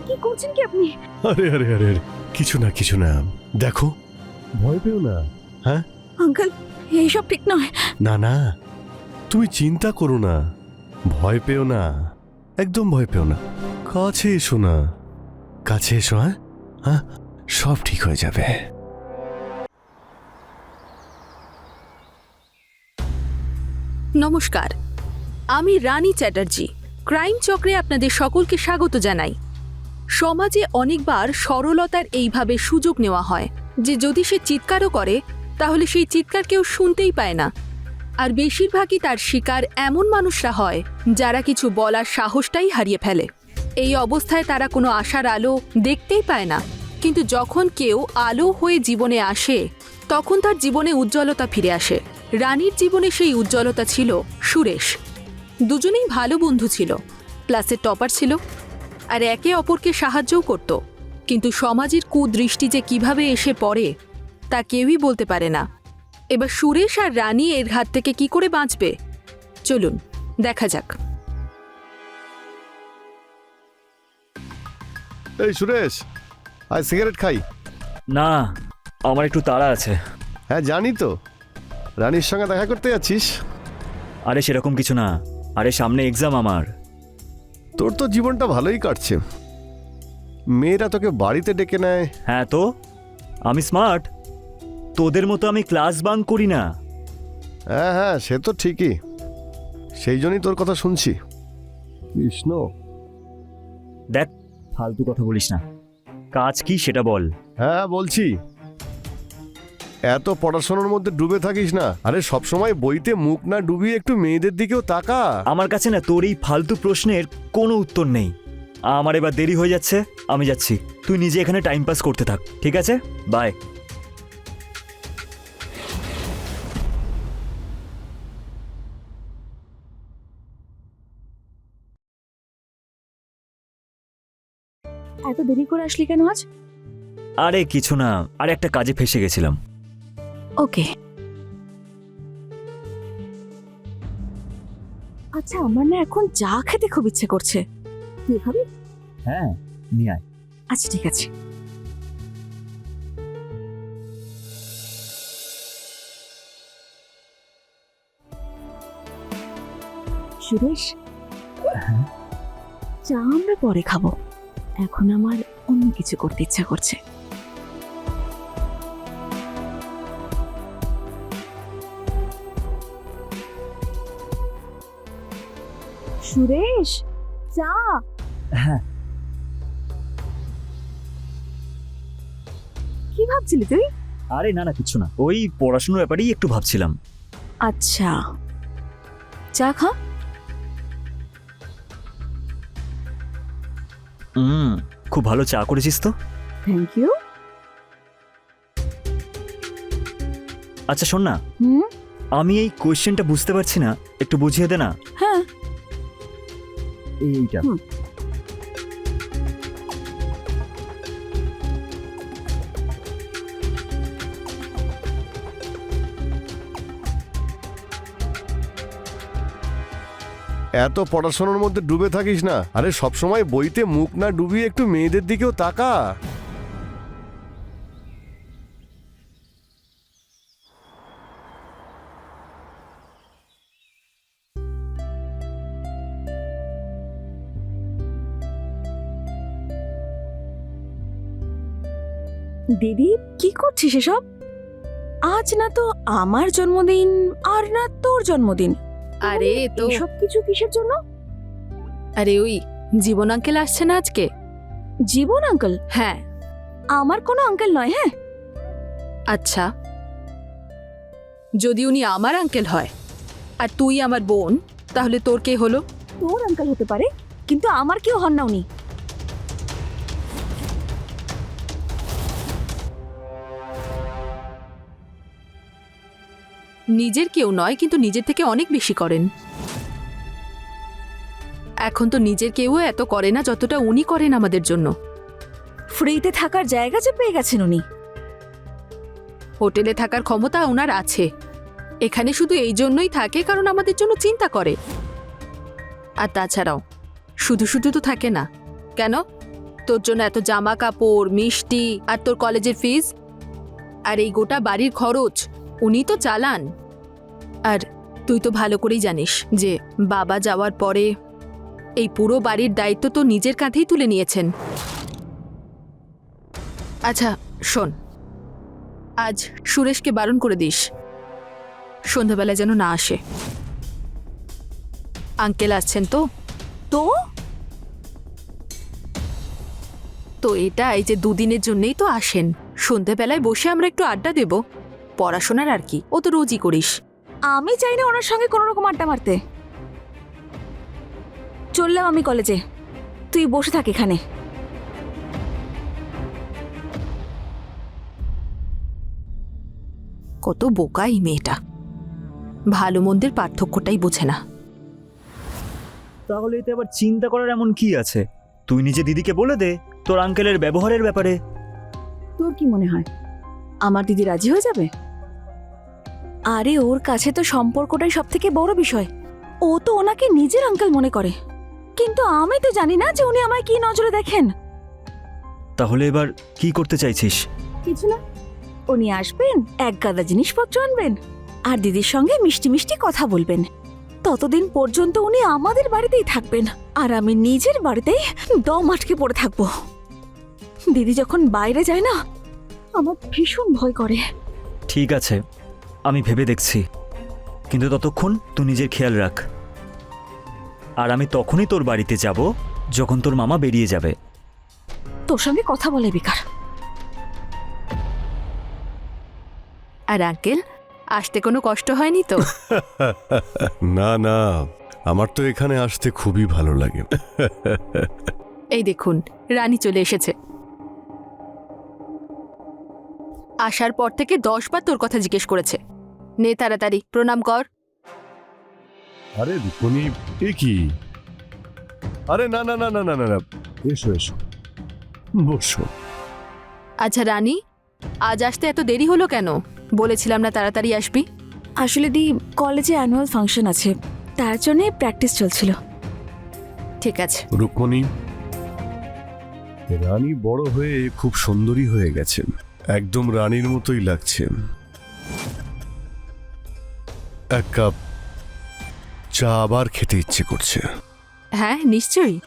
কি করছেন কি আপনি? আরে আরে আরে আরে, কিছু না দেখো, ভয় পেও না। হ্যাঁ আঙ্কেল, এইসব ঠিক নয়। না না, তুমি চিন্তা করো না, ভয় পেও না, একদম ভয় পেও না। কাছে এসো না, কাছে এসো। হ্যাঁ হ্যাঁ, সব ঠিক হয়ে যাবে। নমস্কার, আমি রানী চ্যাটার্জি। ক্রাইম চক্রে আপনাদের সকলকে স্বাগত জানাই। সমাজে অনেকবার সরলতার এইভাবে সুযোগ নেওয়া হয় যে যদি সে চিৎকারও করে তাহলে সেই চিৎকার কেউ শুনতেই পায় না। আর বেশিরভাগই তার শিকার এমন মানুষরা হয় যারা কিছু বলার সাহসটাই হারিয়ে ফেলে। এই অবস্থায় তারা কোনো আশার আলো দেখতেই পায় না। কিন্তু যখন কেউ আলো হয়ে জীবনে আসে তখন তার জীবনে উজ্জ্বলতা ফিরে আসে। রানীর জীবনে সেই উজ্জ্বলতা ছিল সুরেশ। দুজনেই ভালো বন্ধু ছিল, ক্লাসের টপার ছিল আর একে অপরকে সাহায্যও করত। কিন্তু সমাজের কুদৃষ্টি যে কিভাবে এসে পড়ে তা কেউই বলতে পারে না। এবার সুরেশ আর রানী এর হাত থেকে কি করে বাঁচবে, চলুন দেখা যাক। এই সুরেশ, আজ সিগারেট খাই? না, আমার একটু তাড়া আছে। হ্যাঁ জানি তো, রানীর সঙ্গে দেখা করতে যাচ্ছিস। আরে সেরকম কিছু না, আরে সামনে এক্সাম আমার। তোর তো জীবনটা ভালোই কাটছে, মেয়েরা তোকে বাড়িতে ডেকে নেয়। হ্যাঁ তো, আমি স্মার্ট, তোদের মতো আমি ক্লাস বাঙ্ক করি না। হ্যাঁ হ্যাঁ, সে তো ঠিকই, সেই জন্যই তোর কথা শুনছি। কৃষ্ণ, দেখ, ফালতু কথা বলিস না, কাজ কি সেটা বল। হ্যাঁ বলছি, এত পড়াশোনার মধ্যে ডুবে থাকিস না। আরে সবসময় বইতে মুখ না ডুবিয়ে একটু মেয়েদের দিকেও তাকা। আমার কাছে না তোর এই ফালতু প্রশ্নের কোনো উত্তর নেই। আমার এবার দেরি হয়ে যাচ্ছে, আমি যাচ্ছি। তুই নিজে এখানে টাইম পাস করতে থাক, ঠিক আছে? বাই। এত দেরি করে আসলি কেন আজ? আরে কিছু না, আরে একটা কাজে ফেসে গেছিলাম। ওকে। আচ্ছা, আমার না এখন চা খেতে খুব ইচ্ছে করছে। তুই খাবি? হ্যাঁ, নিয়ে আয়। আচ্ছা ঠিক আছে। সুরেশ, চা আমরা পরে খাবো, এখন আমার অন্য কিছু করতে ইচ্ছা করছে। সুরেশ, চা। হ্যাঁ। কি ভাবছিলি তুই? আরে না না, কিছু না, ওই পড়াশোনার ব্যাপারেই একটু ভাবছিলাম। আচ্ছা, চা খা। খুব ভালো চা করেছিস তো। Thank you. আচ্ছা শোন না, আমি এই কোয়েশ্চেনটা বুঝতে পারছি না, একটু বুঝিয়ে দে না। হ্যাঁ, এইটা এত পড়াশোনার মধ্যে ডুবে থাকিস না। আরে সবসময় বইতে মুখ না ডুবিয়ে একটু মেয়েদের দিকেও তাকা। দিদি কি করছিস এসব? আজ না তো আমার জন্মদিন আর না তোর জন্মদিন। আরে তো সব কিছু কিসের জন্য? আরে ওই জীবন আঙ্কেল আসছে না আজকে। জীবন আঙ্কেল? হ্যাঁ। আমার কোনো আঙ্কেল নয়। হ্যাঁ, আচ্ছা, যদি উনি আমার আঙ্কেল হয় আর তুই আমার বোন, তাহলে তোর কে হলো? তোর আঙ্কেল হতে পারে, কিন্তু আমার কেউ হন না উনি। নিজের কেউ নয়, কিন্তু নিজের থেকে অনেক বেশি করেন। এখন তো নিজের কেউ এত করে না যতটা উনি করেন আমাদের জন্য। ফ্রিতে থাকার জায়গা যে পেয়ে গেছেন উনি। হোটেলে থাকার ক্ষমতা ওনার আছে, এখানে শুধু এই জন্যই থাকে কারণ আমাদের জন্য চিন্তা করে। আর তাছাড়াও শুধু শুধু তো থাকে না, কেন? তোর জন্য এত জামা কাপড়, মিষ্টি আর তোর কলেজের ফিস আর এই গোটা বাড়ির খরচ উনি তো চালান। আর তুই তো ভালো করেই জানিস যে বাবা যাওয়ার পরে এই পুরো বাড়ির দায়িত্ব তো নিজের কাঁধেই তুলে নিয়েছেন। আচ্ছা শোন, আজ সুরেশকে বারণ করে দিস সন্ধ্যাবেলায় যেন না আসে। আঙ্কেল আসছেন তো? তো তো এটা এই যে দুদিনের জন্যই তো আসেন, সন্ধ্যাবেলায় বসে আমরা একটু আড্ডা দেব, পড়াশোনার আর কি, ও তো রোজই করিস। আমি চাই না ওনার সঙ্গে কোনো রকম আড্ডা মারতে। চললাম আমি কলেজে, তুই বসে থাক এখানে। কত বোকা এই মেয়েটা, ভালো মন্দের পার্থক্যটাই বোঝে না। তাহলে এতে আবার চিন্তা করার এমন কি আছে? তুই নিজে দিদিকে বলে দে তোর আঙ্কেলের ব্যবহারের ব্যাপারে। তোর কি মনে হয় আমার দিদি রাজি হয়ে যাবে? আরে ওর কাছে তো সম্পর্কটাই সব থেকে বড় বিষয়। ও তো ওনাকে নিজের আঙ্কেল মনে করে, কিন্তু আমি তো জানি না যে উনি আমায় কি নজরে দেখেন। তাহলে এবার কি করতে চাইছিস? কিছু না, উনি আসবেন, এক গাদা জিনিসপত্র আনবেন আর দিদির সঙ্গে মিষ্টি মিষ্টি কথা বলবেন। ততদিন পর্যন্ত উনি আমাদের বাড়িতেই থাকবেন আর আমি নিজের বাড়িতেই দম আটকে পড়ে থাকবো। দিদি যখন বাইরে যায় না, আমার ভীষণ ভয় করে। ঠিক আছে, আমি ভেবে দেখছি, কিন্তু ততক্ষণ তুই নিজের খেয়াল রাখ। আর আমি তখনই তোর বাড়িতে যাব যখন তোর মামা বেরিয়ে যাবে। তোর সঙ্গে কথা বলে বেকার। আর আঙ্কেল, আসতে কোনো কষ্ট হয়নি তো? না না, আমার তো এখানে আসতে খুবই ভালো লাগে। এই দেখুন, রানী চলে এসেছে। আসার পর থেকে 10 বার তোর কথা জিজ্ঞেস করেছে। নে তাড়াতাড়ি প্রণাম কর। আরে রুকমণি, এ কি? আরে না না না না না না না, এসো এসো, বসো। আচ্ছা রানী, আজ আসতে এত দেরি হলো কেন? বলেছিলাম না তাড়াতাড়ি আসবি? আসলে দি কলেজে অ্যানুয়াল ফাংশন আছে, তার জন্য প্র্যাকটিস চলছিল। ঠিক আছে। রুকমণি, রানী বড় হয়ে খুব সুন্দরী হয়ে গেছেন, একদম রানীর মতোই লাগছে। এক কাপ চা আবার খেতে ইচ্ছে করছে। হ্যাঁ নিশ্চয়ই।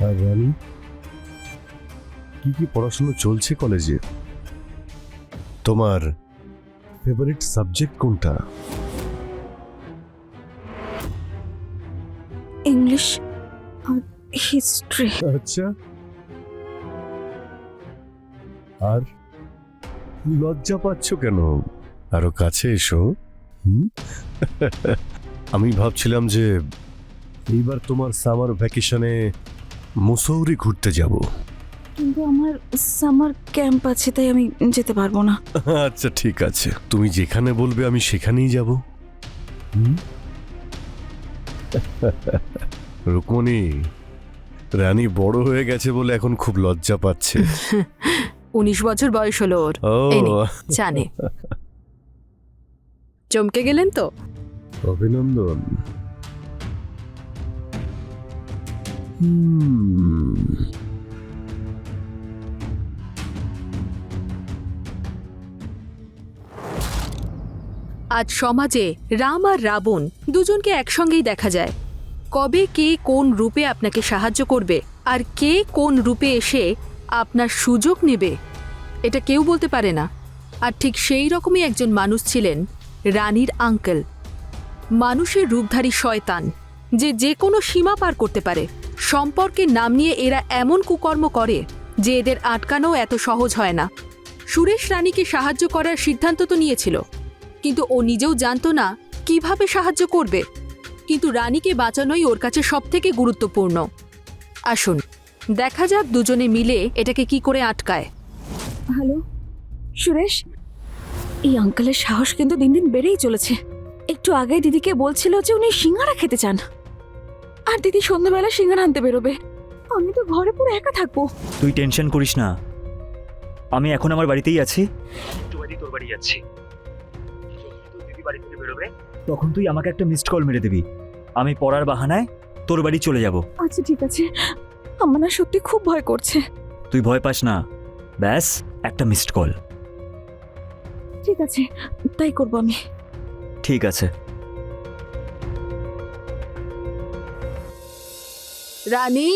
আর রানী, কি কি পড়াশোনা চলছে কলেজে? তোমার ফেভারিট সাবজেক্ট কোনটা? ইংলিশ আর হিস্ট্রি। আচ্ছা, আর লজ্জা পাচ্ছ কেন? আরো কাছে এসো। আমি ভাবছিলাম যে এইবার তোমার সামার ভ্যাকেশনে মুসৌরি ঘুরতে যাব। কিন্তু আমার সামার ক্যাম্প আছে, তাই আমি যেতে পারবো না। আচ্ছা ঠিক আছে, তুমি যেখানে বলবে আমি সেখানেই যাব। রুকমণি, রানী বড় হয়ে গেছে বলে এখন খুব লজ্জা পাচ্ছে। 19 বছর বয়স হলো ওর। ও এই নে, জানে। চমকে গেলেন তো? অভিনন্দন। আজ সমাজে রাম আর রাবণ দুজনকে একসঙ্গেই দেখা যায়। কবে কে কোন রূপে আপনাকে সাহায্য করবে আর কে কোন রূপে এসে আপনার সুযোগ নেবে, এটা কেউ বলতে পারে না। আর ঠিক সেই রকমই একজন মানুষ ছিলেন রানীর আঙ্কেল। মানুষের রূপধারী শয়তান, যে যে কোনো সীমা পার করতে পারে। সম্পর্কের নাম নিয়ে এরা এমন কুকর্ম করে যে এদের আটকানো এত সহজ হয় না। সুরেশ রানীকে সাহায্য করার সিদ্ধান্ত তো নিয়েছিল, কিন্তু ও নিজেও জানতো না কিভাবে সাহায্য করবে। কিন্তু রানীকে বাঁচানোই ওর কাছে সবথেকে গুরুত্বপূর্ণ। আসুন দেখা যাক দুজনে মিলে এটাকে কি করে আটকায়। হ্যালো সুরেশ, এই আঙ্কেলের সাহস কিন্তু দিন দিন বেড়েই চলেছে। একটু আগে দিদিকে বলছিল যে উনি সিঙ্গারা খেতে চান, আর দিদি সন্ধ্যাবেলা সিঙ্গারা আনতে বেরোবে। আমি তো ঘরে পুরো একা থাকবো। তুই টেনশন করিস না, আমি এখন আমার বাড়িতেই আছি। একটু বাড়ি তোর বাড়ি যাচ্ছি। যখনই তোর দিদি বাড়ি থেকে বেরোবে তখন তুই আমাকে একটা মিসড কল মেরে দিবি। আমি পড়ার বাহানায় তোর বাড়ি চলে যাব। আচ্ছা ঠিক আছে, আমার না সত্যি খুব ভয় করছে। তুই ভয় পাস না, ব্যাস একটা মিসড কল। ঠিক আছে, তাই করবো আমি। ঠিক আছে। রানী,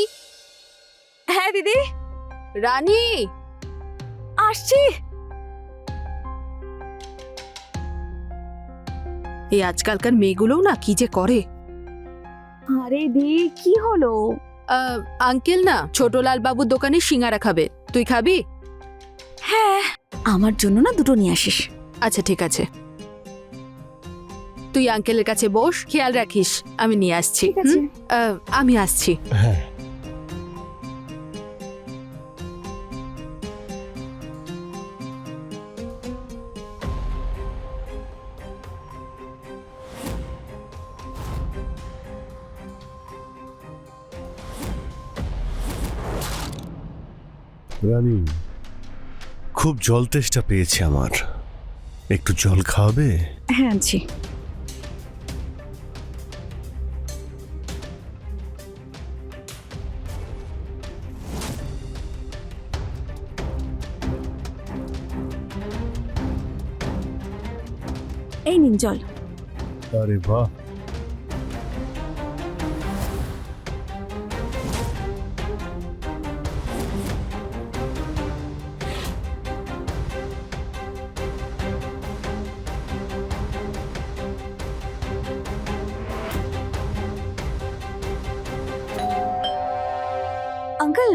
হ্যাঁ দিদি, রানী, আসছি। এই আজকালকার মেয়েগুলোও না কি যে করে। আরে দি, কি হলো? আঙ্কেল না ছোটলাল বাবুর দোকানে সিঙ্গারা খাবে, তুই খাবি? হ্যাঁ, আমার জন্য না দুটো নিয়ে আসিস। আচ্ছা ঠিক আছে, তুই আঙ্কেলের কাছে বস, খেয়াল রাখিস, আমি নিয়ে আসছি। ঠিক আছে। আমি আসছি। হ্যাঁ, রানী, খুব জল তেষ্টা পেয়েছে আমার, একটু জল খাওয়াবে? হ্যাঁ আনছি। এই নিন জল। আরে বাহ, আঙ্কেল,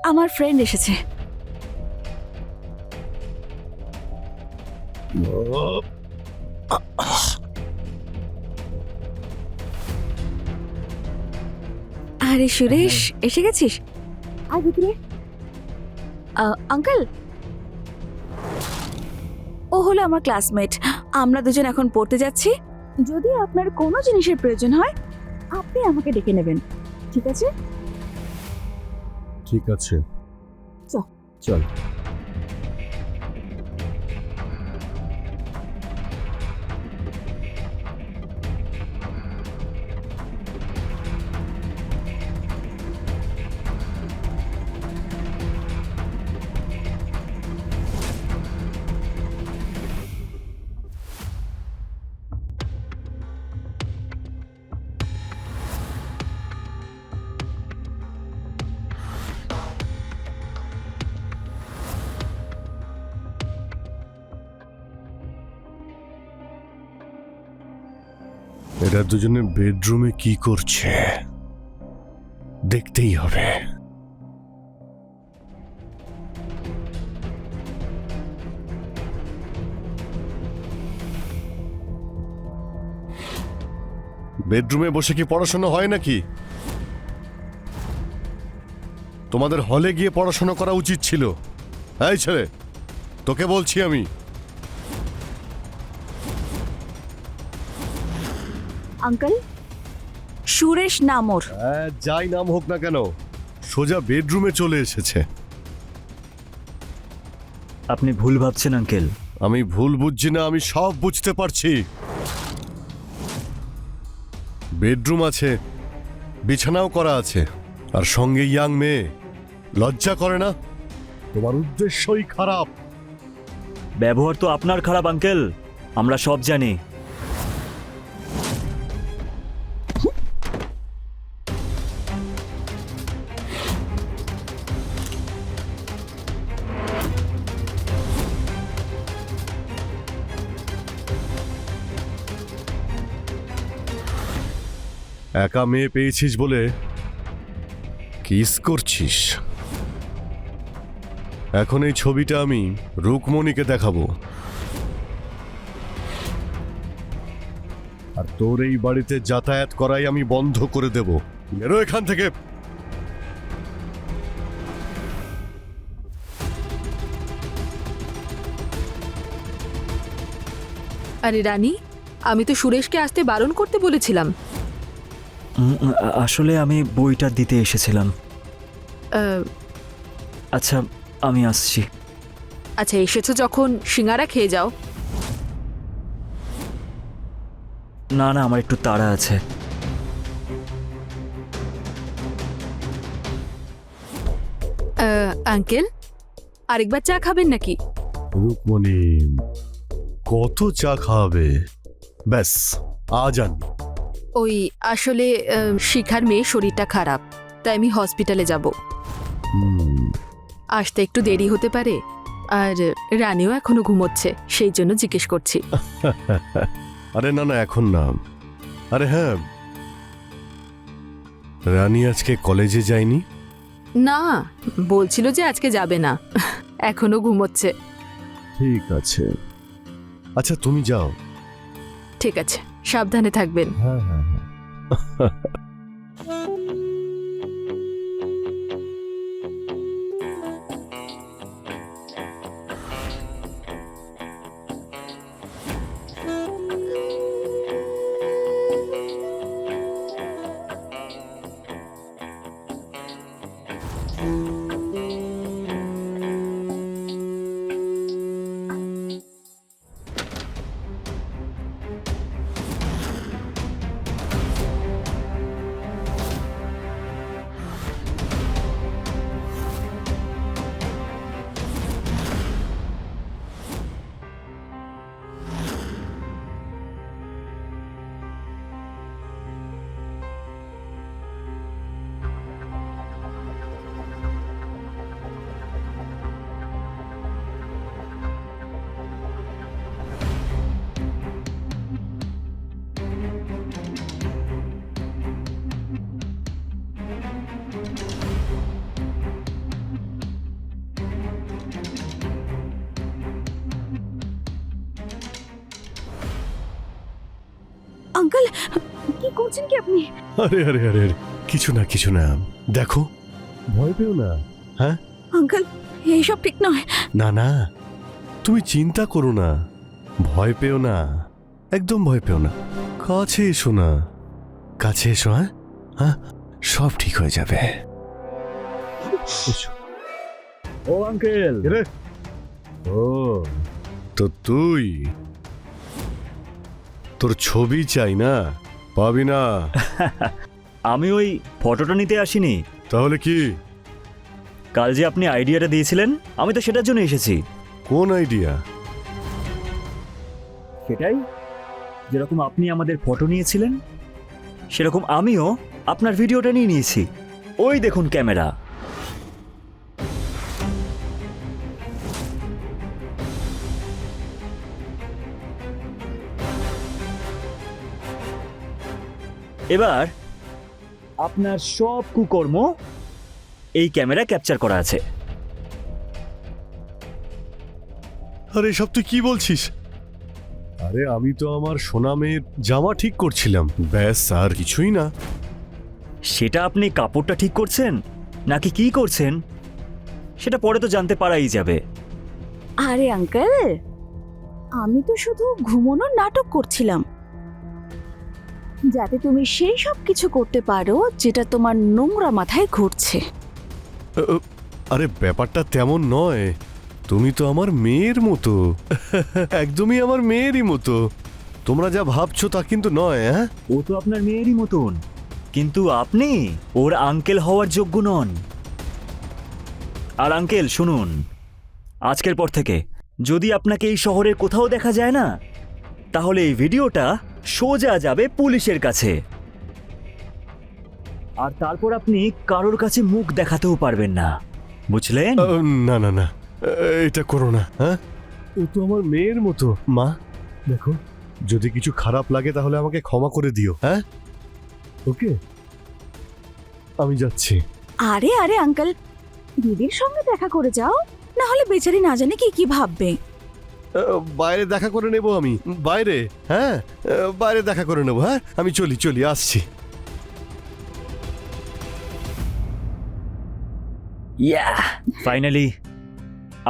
আমার ফ্রেন্ড এসেছে। আরে সুরেশ, এসে গেছিস? আয় ভিতরে। আঙ্কেল, ও হলো আমার ক্লাসমেট। আমরা দুজন এখন পড়তে যাচ্ছি। যদি আপনার কোনো জিনিসের প্রয়োজন হয় আপনি আমাকে ডেকে নেবেন, ঠিক আছে? ঠিক আছে, চল। চল। এরা দুজনে বেডরুমে কি করছে দেখতেই হবে। বেডরুমে বসে কি পড়াশোনা হয় নাকি? তোমাদের হলে গিয়ে পড়াশোনা করা উচিত ছিল। এই ছেলে, তোকে বলছি আমি। আঙ্কেল, সুরেশ নাম ওর। যাই নাম হোক না কেন, সোজা বেডরুমে চলে এসেছে। আপনি ভুল ভাবছেন আঙ্কেল। আমি ভুল বুঝছি না, আমি সব বুঝতে পারছি। বেডরুম আছে, বিছানাও করা আছে, আর সঙ্গে ইয়াং মেয়ে। লজ্জা করে না? তোমার উদ্দেশ্যই খারাপ। ব্যবহার তো আপনার খারাপ আঙ্কেল, আমরা সব জানি। একা মেয়ে পেয়েছিস বলে কিস করছিস। এখন এই ছবিটা আমি রুকমণিকে দেখাবো, আর তোর এই বাড়িতে যাতায়াত করাই আমি বন্ধ করে দেব। বেরো এখান থেকে। আরে রানী, আমি তো সুরেশকে আসতে বারণ করতে বলেছিলাম। আসলে আমি বইটা দিতে এসেছিলাম। আহ, আচ্ছা, আমি আসছি। আচ্ছা, এসেছো যখন সিঙ্গারা খেয়ে যাও। না না, আমার একটু তাড়া আছে। আঙ্কেল, আরেকবার চা খাবেন নাকি? রুকমণি, কত চা খাওয়াবে? ব্যাস, আজ আনবি। ওই আসলে শিখার মেয়ে শরীরটা খারাপ, তাই আমি হসপিটালে যাব। হুম, আসতে একটু দেরি হতে পারে, আর রানীও এখনো ঘুমোচ্ছে, সেই জন্য জিজ্ঞেস করছি। আরে না না, এখন না। আরে হ্যাঁ, রানী আজকে কলেজে যায়নি? না, বলছিল যে আজকে যাবে না, এখনো ঘুমোচ্ছে। ঠিক আছে, আচ্ছা তুমি যাও। ঠিক আছে, সাবধানে থাকবেন। হ্যাঁ হ্যাঁ হ্যাঁ। আঙ্কেল, কি করছেন কি আপনি? আরে আরে আরে আরে, কিছু না কিছু না, দেখো, ভয় পেও না। হ্যাঁ আঙ্কেল, এইসব ঠিক নয়। না না, তুমি চিন্তা করো না, ভয় পেও না, একদম ভয় পেও না। কাছে এসো না, কাছে এসো। হ্যাঁ হ্যাঁ, সব ঠিক হয়ে যাবে। এসো। ও আঙ্কেল, রে, ও তো তুই, তোর ছবি চাই না? পাবি না। আমি ওই ফটোটা নিতে আসিনি। তাহলে কি? কাল যে আপনি আইডিয়াটা দিয়েছিলেন, আমি তো সেটার জন্য এসেছি। কোন আইডিয়া? সেটাই, যেরকম আপনি আমাদের ফটো নিয়েছিলেন, সেরকম আমিও আপনার ভিডিওটা নিয়ে নিয়েছি। ওই দেখুন ক্যামেরা। এবার আপনার সব কুকর্ম এই ক্যামেরা ক্যাপচার করা আছে। আরে সব তুই কি বলছিস? আরে আমি তো আমার সোনা মেয়ের জামা ঠিক করছিলাম, ব্যাস, আর কিছুই না। সেটা আপনি কাপড়টা ঠিক করছেন নাকি কি করছেন সেটা পরে তো জানতে পারাই যাবে। আরে আঙ্কেল, আমি তো শুধু ঘুমানোর নাটক করছিলাম, যাতে তুমি সেই সব কিছু করতে পারো যেটা তোমার নোংরা মাথায় ঘুরছে। আরে ব্যাপারটা তেমন নয়, তুমি তো আমার মেয়ের মতো, একদমই আমার মেয়েরই মতো। তোমরা যা ভাবছো তা কিন্তু নয়। হ্যাঁ, ও তো আপনার মেয়েরই মতন, কিন্তু আপনি ওর আঙ্কেল হওয়ার যোগ্য নন। আর আঙ্কেল শুনুন, আজকের পর থেকে যদি আপনাকে এই শহরের কোথাও দেখা যায় না, তাহলে এই ভিডিওটা সোজা যাবে পুলিশের কাছে, আর তারপর আপনি কারোর কাছে মুখ দেখাতেও পারবেন না, বুঝলেন? না না না, এটা করো না। হ্যাঁ, ও তো আমার মেয়ের মতো। মা দেখো, যদি কিছু খারাপ লাগে তাহলে আমাকে ক্ষমা করে দিও। হ্যাঁ, ওকে, আমি যাচ্ছি। আরে আরে আঙ্কেল, দিদির সঙ্গে দেখা করে যাও, না হলে বেচারি না জানে কি কি ভাববে। বাইরে দেখা করে নেব আমি, বাইরে। হ্যাঁ, বাইরে দেখা করে নেব। হ্যাঁ, আমি চলি আসছি। ফাইনালি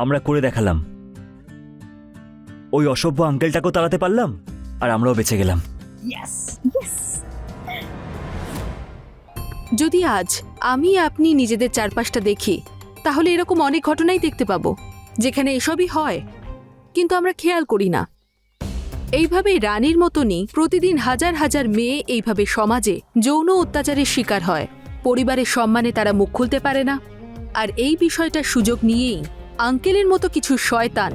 আমরা করে দেখালাম, ওই অসভ্য আঙ্কেলটাকেও তাড়াতে পারলাম, আর আমরাও বেঁচে গেলাম। যদি আজ আমি আপনি নিজেদের চারপাশটা দেখি, তাহলে এরকম অনেক ঘটনাই দেখতে পাবো, যেখানে এসবই হয়, কিন্তু আমরা খেয়াল করি না। এইভাবে রানীর মতনই প্রতিদিন হাজার হাজার মেয়ে এইভাবে সমাজে যৌন অত্যাচারের শিকার হয়। পরিবারের সম্মানে তারা মুখ খুলতে পারে না। আর এই বিষয়টার সুযোগ নিয়েই আঙ্কেলের মতো কিছু শয়তান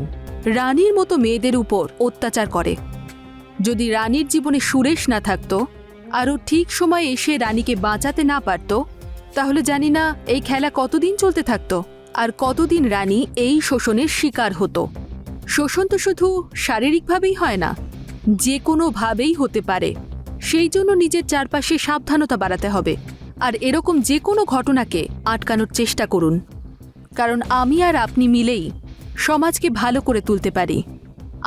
রানীর মতো মেয়েদের উপর অত্যাচার করে। যদি রানীর জীবনে সুরেশ না থাকতো, আরও ঠিক সময়ে এসে রানীকে বাঁচাতে না পারত, তাহলে জানি না এই খেলা কতদিন চলতে থাকতো আর কতদিন রানী এই শোষণের শিকার হতো। শোষণ তো শুধু শারীরিকভাবেই হয় না, যে কোনোভাবেই হতে পারে। সেই জন্য নিজের চারপাশে সাবধানতা বাড়াতে হবে আর এরকম যে কোনো ঘটনাকে আটকানোর চেষ্টা করুন, কারণ আমি আর আপনি মিলেই সমাজকে ভালো করে তুলতে পারি।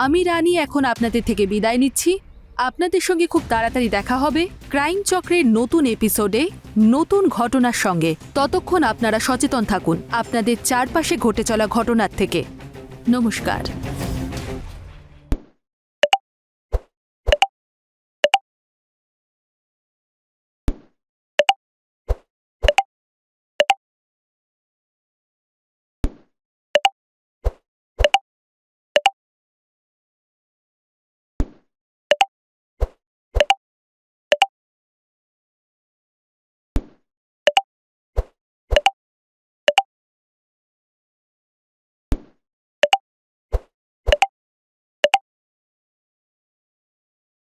আমি রানী এখন আপনাদের থেকে বিদায় নিচ্ছি। আপনাদের সঙ্গে খুব তাড়াতাড়ি দেখা হবে ক্রাইম চক্রের নতুন এপিসোডে নতুন ঘটনার সঙ্গে। ততক্ষণ আপনারা সচেতন থাকুন আপনাদের চারপাশে ঘটে চলা ঘটনার থেকে। নমস্কার।